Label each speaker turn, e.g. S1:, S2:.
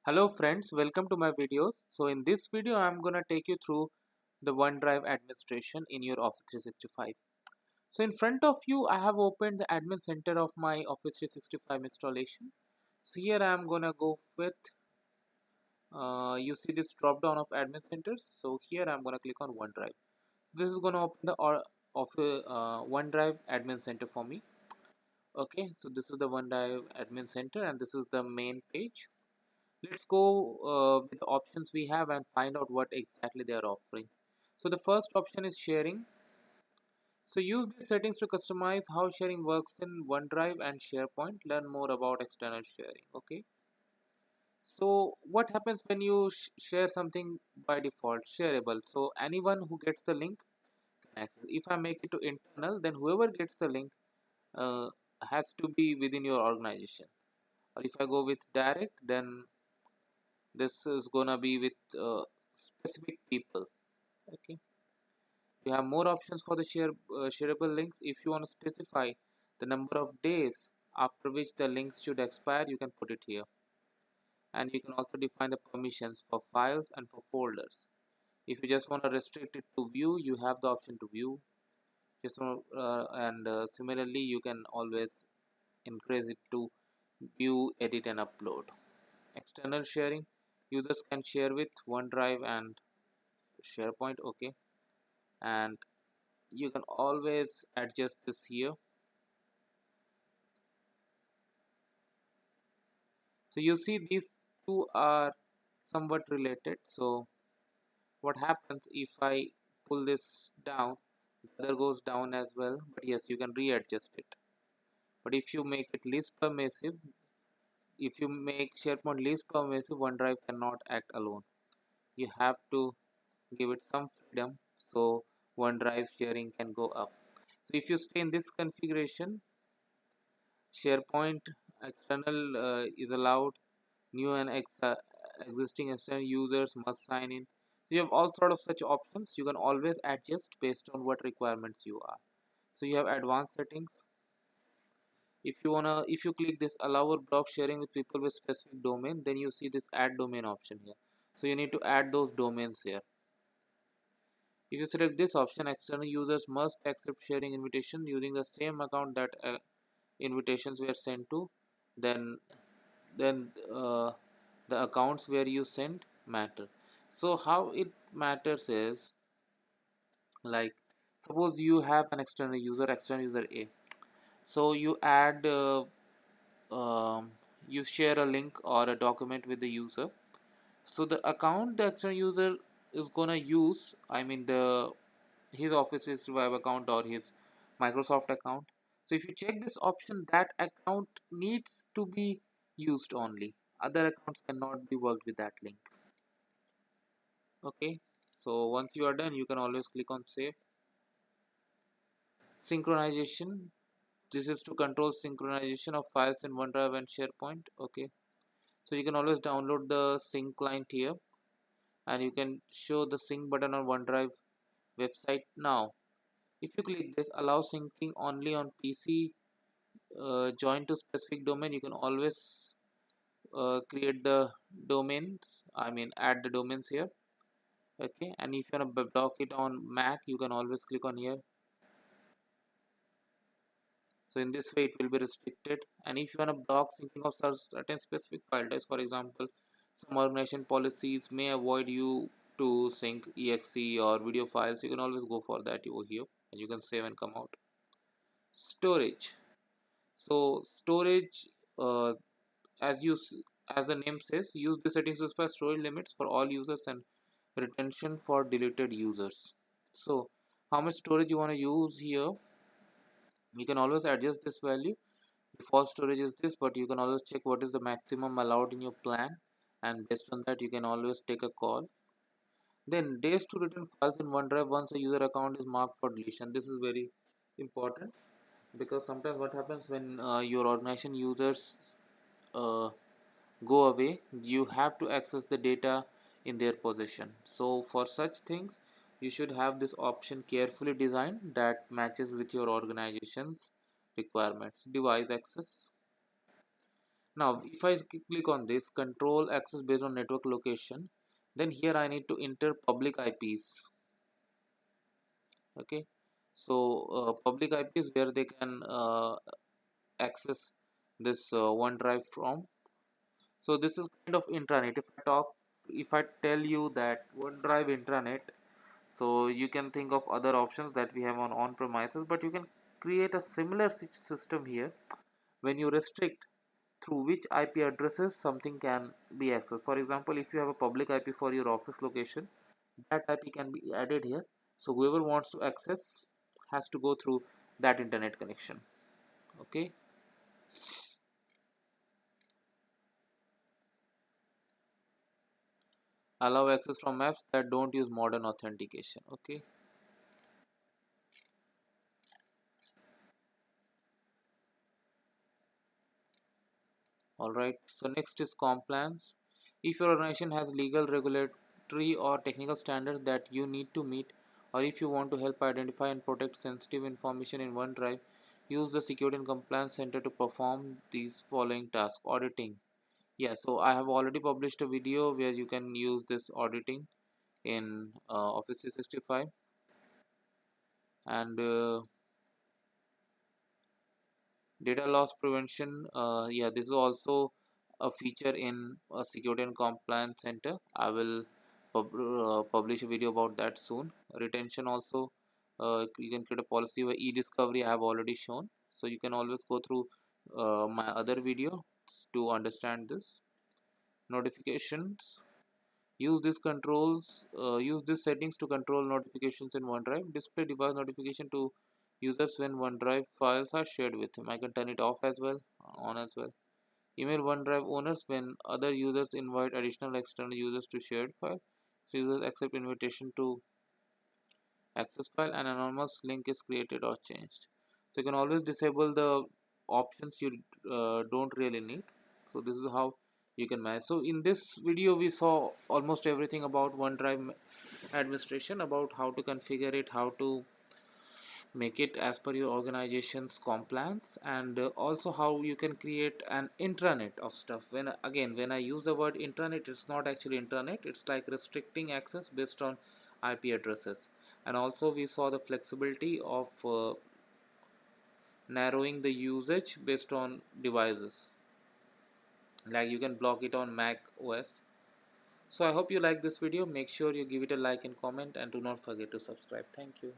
S1: Hello friends, welcome to my videos. So in this video I'm gonna take you through the OneDrive administration in your Office 365. So in front of you I have opened the admin center of my Office 365 installation. So here I'm gonna go with you see this drop down of admin centers. So here I'm gonna click on OneDrive. This is gonna open the OneDrive admin center for me. Okay, so this is the OneDrive admin center and this is the main page. Let's go with the options we have and find out what exactly they are offering. So the first option is sharing. So use these settings to customize how sharing works in OneDrive and SharePoint. Learn more about external sharing. Okay. So what happens when you share something by default? Shareable. So anyone who gets the link can access. If I make it to internal, then whoever gets the link uh, has to be within your organization. Or if I go with direct, then this is gonna be with specific people. Okay, you have more options for the shareable links. If you want to specify the number of days after which the links should expire, you can put it here. And you can also define the permissions for files and for folders. If you just want to restrict it to view, you have the option to view. Just want, and similarly you can always increase it to view, edit and upload. External sharing, users can share with OneDrive and SharePoint. Okay, and you can always adjust this here. So you see these two are somewhat related. So what happens if I pull this down, the other goes down as well, but yes, you can readjust it. But if you make it least permissive, if you make SharePoint least permissive, OneDrive cannot act alone. You have to give it some freedom so OneDrive sharing can go up. So if you stay in this configuration, SharePoint external is allowed. New and existing external users must sign in. So you have all sort of such options. You can always adjust based on what requirements you are. So you have advanced settings. If you click this allow or block sharing with people with specific domain, then you see this add domain option here. So you need to add those domains here. If you select this option, external users must accept sharing invitation using the same account that invitations were sent to. Then the accounts where you send matter. So how it matters is, like, suppose you have an external user A. So you add you share a link or a document with the user. So the account the external user is gonna use, I mean the his Office 365 account or his Microsoft account. So if you check this option, that account needs to be used only. Other accounts cannot be worked with that link. Okay, so once you are done, you can always click on save. Synchronization. This is to control synchronization of files in OneDrive and SharePoint. Okay, so you can always download the sync client here, and you can show the sync button on OneDrive website now. If you click this allow syncing only on PC, join to specific domain, you can always create the domains, I mean add the domains here. Okay, and if you want to block it on Mac, you can always click on here. So in this way it will be restricted. And if you want to block syncing of certain specific file types, for example, some organization policies may avoid you to sync exe or video files, you can always go for that over here and you can save and come out. Storage. So storage, uh, as you as the name says, use the settings to specify storage limits for all users and retention for deleted users. So how much storage you want to use here, you can always adjust this value. Default storage is this, but you can always check what is the maximum allowed in your plan, and based on that you can always take a call. Then days to return files in OneDrive once a user account is marked for deletion. This is very important because sometimes what happens when your organization users uh, go away, you have to access the data in their possession. So for such things you should have this option carefully designed that matches with your organization's requirements. Device access. Now, if I click on this control access based on network location, then here I need to enter public IPs. Okay, so public IPs where they can access this OneDrive from. So this is kind of intranet. If I tell you that OneDrive intranet, so you can think of other options that we have on premises, but you can create a similar system here when you restrict through which IP addresses something can be accessed. For example, if you have a public IP for your office location, that IP can be added here. So whoever wants to access has to go through that internet connection. Okay. Allow access from maps that don't use modern authentication. Okay. All right. So next is compliance. If your organization has legal, regulatory, or technical standards that you need to meet, or if you want to help identify and protect sensitive information in OneDrive, use the Security and Compliance Center to perform these following tasks. Auditing. Yeah, so I have already published a video where you can use this auditing in Office 365, and data loss prevention. Yeah, this is also a feature in Security and Compliance Center. I will publish a video about that soon. Retention also, you can create a policy where e-discovery I have already shown. So you can always go through my other video to understand this. Notifications. Use these settings to control notifications in OneDrive. Display device notification to users when OneDrive files are shared with him. I can turn it off as well, on as well. Email OneDrive owners when other users invite additional external users to shared file. So users accept invitation to access file, an anonymous link is created or changed. So you can always disable the options you don't really need. So this is how you can manage. So in this video we saw almost everything about OneDrive administration, about how to configure it, how to make it as per your organization's compliance, and also how you can create an intranet of stuff. When I use the word intranet, it's not actually intranet, it's like restricting access based on IP addresses. And also we saw the flexibility of narrowing the usage based on devices, like you can block it on Mac OS. So I hope you like this video. Make sure you give it a like and comment, and do not forget to subscribe. Thank you.